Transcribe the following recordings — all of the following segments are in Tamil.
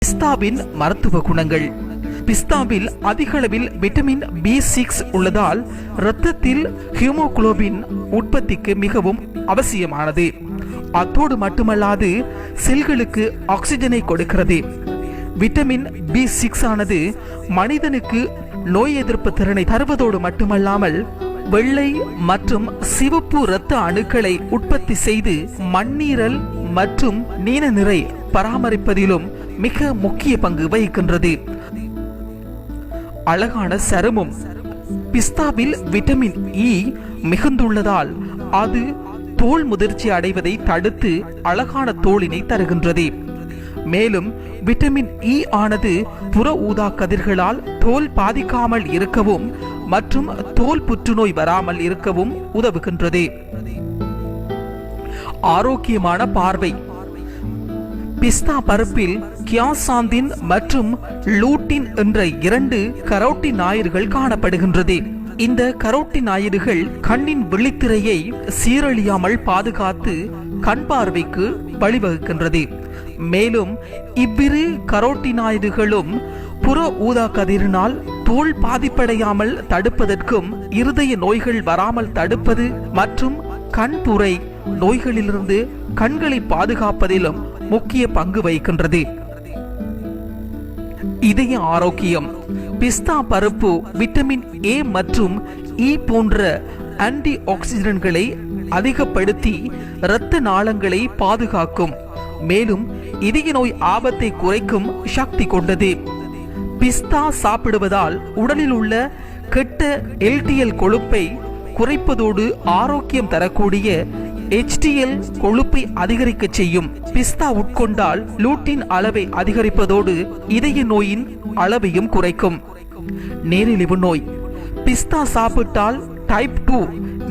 பிஸ்தாவின் மருத்துவ குணங்கள். பிஸ்தாவில் அதிக அளவில் விட்டமின் B6 உள்ளதால் இரத்தத்தில் ஹீமோகுளோபின் உற்பத்திக்கு மிகவும் அவசியமானது. அத்தோடு மட்டுமல்லாது செல்களுக்கு ஆக்சிஜனை கொடுக்கிறது. விட்டமின் B6 ஆனது மனிதனுக்கு நோய் எதிர்ப்பு திறனை தருவதோடு மட்டுமல்லாமல் வெள்ளை மற்றும் சிவப்பு இரத்த அணுக்களை உற்பத்தி செய்து மண்ணீரல் மற்றும் நீல நிறை பராமரிப்பதிலும் மிக முக்கிய பங்கு வகிக்கின்றது. அழகான சருமம். பிஸ்தாவில் விட்டமின் E மிகுந்துள்ளதால் அது தோல் முதிர்ச்சி அடைவதை தடுத்து அழகான தோலினை தருகின்றது. மேலும் விட்டமின் E ஆனது புற ஊதா கதிர்களால் தோல் பாதிக்காமல் இருக்கவும் மற்றும் தோல் புற்றுநோய் வராமல் இருக்கவும் உதவுகின்றது. ஆரோக்கியமான பார்வை. பிஸ்தா பருப்பில் கியாசாந்தின் மற்றும் லூட்டின் என்ற 2 கரோட்டினாய்டுகள் காணப்படுகின்றது. இந்த கரோட்டினாய்டுகள் கண்ணின் விழித்திரையை சீரழியாமல் பாதுகாத்து கண் பார்வைக்கு வழிவகுக்கின்றது. மேலும் இவ்விரு கரோட்டினாய்டுகளும் புற ஊதா கதிரினால் தோல் பாதிப்படையாமல் தடுப்பதற்கும் இருதய நோய்கள் வராமல் தடுப்பது மற்றும் கண்புரை நோய்களிலிருந்து கண்களை பாதுகாப்பதிலும் முக்கிய பங்கு வகிக்கின்றது. இதய ஆரோக்கியம். பிஸ்தா பருப்பு விட்டமின் A மற்றும் E போன்ற ஆன்டி ஆக்சிடென்ட்களை அதிகப்படுத்தி இரத்த நாளங்களை பாதுகாக்கும். மேலும் இதய நோய் ஆபத்தை குறைக்கும் சக்தி கொண்டது. பிஸ்தா சாப்பிடுவதால் உடலில் உள்ள கெட்ட LDL கொழுப்பை குறைப்பதோடு ஆரோக்கியம் தரக்கூடிய HDL கொழுப்பை அதிகரிக்க செய்யும். பிஸ்தா உட்கொண்டால் லூட்டின் அளவை அதிகரிப்பதோடு இதய நோயின் அளவையும் குறைக்கும். நீரிழிவு நோய். பிஸ்தா சாப்பிட்டால் டைப் 2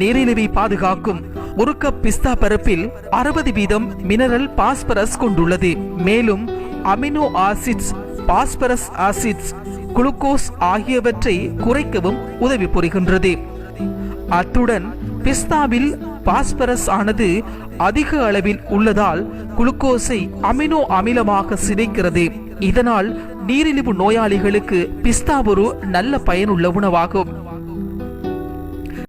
நீரிழிவை பாதுகாக்கும். ஒரு கப் பிஸ்தா பருப்பில் 60% மினரல் பாஸ்பரஸ் கொண்டுள்ளது. மேலும் amino acids, phosphorus acids, glucose ஆகியவற்றை குறைக்கவும் உதவி புரிகின்றது. அத்துடன் பிஸ்தாவில் பாஸ்பரஸ் ஆனது அதிக அளவில் உள்ளதால் குளுக்கோஸை அமினோ அமிலமாக சிதைக்கிறது. இதனால் நீரிழிவு நோயாளிகளுக்கு பிஸ்தா ஒரு நல்ல பயனுள்ள உணவாகும்.